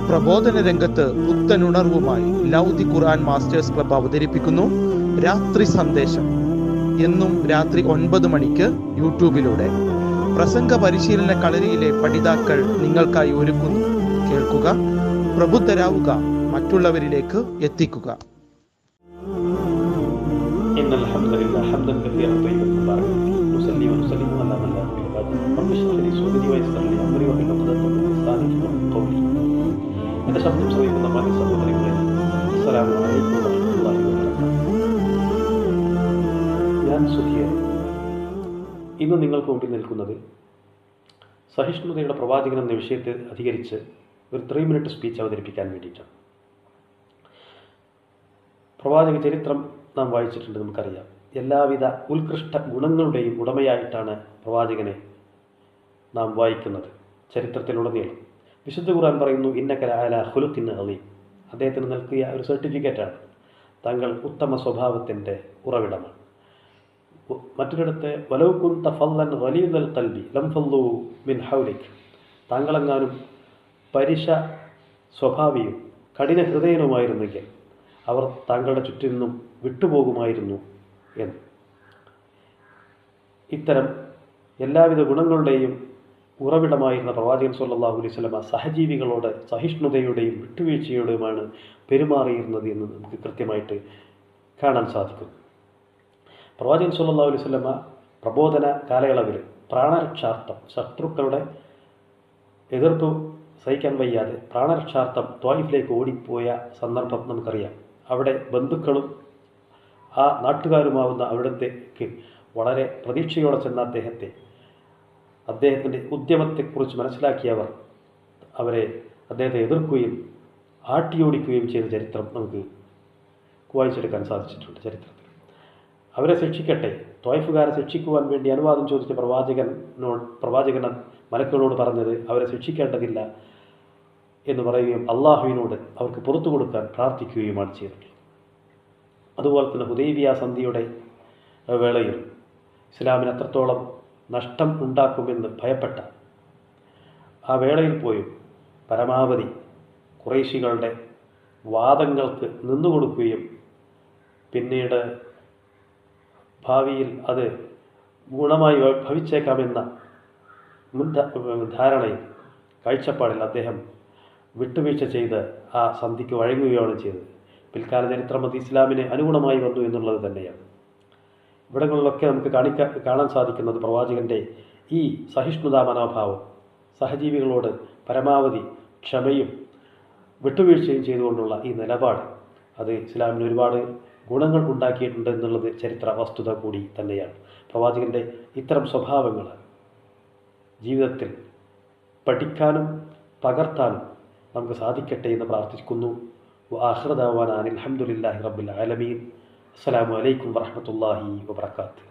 പ്രബോധന രംഗത്ത് പുത്തനുണർവുമായി love the Quran masters club അവതരിപ്പിക്കുന്നു രാത്രി സന്ദേശം. എന്നും രാത്രി 9 മണിക്ക് യൂട്യൂബിലൂടെ പ്രസംഗ പരിശീലന കളരിയിലെ പഠിതാക്കൾ നിങ്ങൾക്കായി ഒരുക്കുന്നു. കേൾക്കുക, പ്രബുദ്ധരാവുക, മറ്റുള്ളവരിലേക്ക് എത്തിക്കുക. എന്റെ ശബ്ദം ശ്രമിക്കുന്ന മകൻ സഹോദരികളെ, അസ്സലാമു അലൈക്കും വറഹ്മത്തുള്ളാഹി വബറകാതുഹു. ഞാൻ സുഖിയൻ. ഇന്ന് നിങ്ങൾക്ക് മുമ്പിൽ നിൽക്കുന്നത് സഹിഷ്ണുതയുടെ പ്രവാചകൻ എന്ന വിഷയത്തെ അധികരിച്ച് ഒരു 3 മിനിറ്റ് സ്പീച്ച് അവതരിപ്പിക്കാൻ വേണ്ടിയിട്ടാണ്. പ്രവാചക ചരിത്രം നാം വായിച്ചിട്ടുണ്ട്, നമുക്കറിയാം. എല്ലാവിധ ഉത്കൃഷ്ട ഗുണങ്ങളുടെയും ഉടമയായിട്ടാണ് പ്രവാചകനെ നാം വായിക്കുന്നത് ചരിത്രത്തിലുടനീളം. വിശുദ്ധ ഖുർആൻ പറയുന്നു, ഇന്നക ലഅലാ ഖുലുഖിൻ അളീം. അദ്ദേഹത്തിന് നൽകിയ ഒരു സർട്ടിഫിക്കറ്റാണ്, താങ്കൾ ഉത്തമ സ്വഭാവത്തിൻ്റെ ഉറവിടമാണ്. മറ്റൊരിടത്ത് വലൗ കുന്ത ഫളൻ ഗലീദൽ ഖൽബി ലം ഫളൂ മിൻ ഹൗലിക്. താങ്കളെങ്ങാനും പരിശ സ്വഭാവിയും കഠിന ഹൃദയനുമായിരുന്നെങ്കിൽ അവർ താങ്കളുടെ ചുറ്റിൽ നിന്നും വിട്ടുപോകുമായിരുന്നു എന്ന്. ഇത്തരം എല്ലാവിധ ഗുണങ്ങളുടെയും ഉറവിടമായിരുന്ന പ്രവാചകൻ സ്വല്ലല്ലാഹു അലൈഹി വസല്ലമ സഹജീവികളോട് സഹിഷ്ണുതയുടെയും വിട്ടുവീഴ്ചയുടെയുമാണ് പെരുമാറിയിരുന്നത് എന്ന് നമുക്ക് കൃത്യമായിട്ട് കാണാൻ സാധിക്കും. പ്രവാചകൻ സ്വല്ലല്ലാഹു അലൈഹി വസല്ലമ പ്രബോധന കാലയളവിൽ പ്രാണരക്ഷാർത്ഥം, ശത്രുക്കളുടെ എതിർപ്പ് സഹിക്കാൻ വയ്യാതെ പ്രാണരക്ഷാർത്ഥം ത്വായിഫിലേക്ക് ഓടിപ്പോയ സന്ദർഭം നമുക്കറിയാം. അവിടെ ബന്ധുക്കളും ആ നാട്ടുകാരുമാവുന്ന അവിടത്തേക്ക് വളരെ പ്രതീക്ഷയോടെ ചെന്ന അദ്ദേഹത്തിൻ്റെ ഉദ്യമത്തെക്കുറിച്ച് മനസ്സിലാക്കിയവർ അദ്ദേഹത്തെ എതിർക്കുകയും ആട്ടിയോടിക്കുകയും ചെയ്ത ചരിത്രം നമുക്ക് വായിച്ചെടുക്കാൻ സാധിച്ചിട്ടുണ്ട്. ചരിത്രത്തിൽ അവരെ ശിക്ഷിക്കട്ടെ, ത്വായിഫുകാരെ ശിക്ഷിക്കുവാൻ വേണ്ടി അനുവാദം ചോദിച്ച പ്രവാചകൻ മലക്കുകളോട് പറഞ്ഞത് അവരെ ശിക്ഷിക്കേണ്ടതില്ല എന്ന് പറയുകയും അള്ളാഹുവിനോട് അവർക്ക് പുറത്തു കൊടുക്കാൻ പ്രാർത്ഥിക്കുകയുമാണ് ചെയ്തിട്ടുള്ളത്. അതുപോലെ തന്നെ ഹുദൈബിയ സന്ധിയുടെ വേളയിൽ ഇസ്ലാമിന് എത്രത്തോളം നഷ്ടം ഉണ്ടാക്കുമെന്ന് ഭയപ്പെട്ട ആ വേളയിൽ പോയും പരമാവധി ഖുറൈശികളുടെ വാദങ്ങൾക്ക് നിന്നുകൊടുക്കുകയും പിന്നീട് ഭാവിയിൽ അത് ഗുണമായി ഭവിച്ചേക്കാമെന്ന ധാരണയിൽ കാഴ്ചപ്പാടിൽ അദ്ദേഹം വിട്ടുവീഴ്ച ചെയ്ത് ആ സന്ധിക്ക് വഴങ്ങുകയാണ് ചെയ്തത്. പിൽക്കാല ചരിത്രം അത് ഇസ്ലാമിന് അനുഗുണമായി വന്നു എന്നുള്ളത് തന്നെയാണ്. ഇവിടങ്ങളിലൊക്കെ നമുക്ക് കാണാൻ സാധിക്കുന്നത് പ്രവാചകൻ്റെ ഈ സഹിഷ്ണുതാ മനോഭാവം, സഹജീവികളോട് പരമാവധി ക്ഷമയും വിട്ടുവീഴ്ചയും ചെയ്തുകൊണ്ടുള്ള ഈ നിലപാട്, അത് ഇസ്ലാമിന് ഒരുപാട് ഗുണങ്ങൾ ഉണ്ടാക്കിയിട്ടുണ്ട് എന്നുള്ളത് ചരിത്ര വസ്തുത കൂടി തന്നെയാണ്. പ്രവാചകൻ്റെ ഇത്തരം സ്വഭാവങ്ങൾ ജീവിതത്തിൽ പഠിക്കാനും പകർത്താനും നമുക്ക് സാധിക്കട്ടെ എന്ന് പ്രാർത്ഥിക്കുന്നു. വആഖിറു ദഅവാനാ അൽഹംദുലില്ലാഹി റബ്ബിൽ ആലമീൻ. അസ്സലാമു അലൈക്കും വറഹ്മത്തുള്ളാഹി വബറകാതുഹു.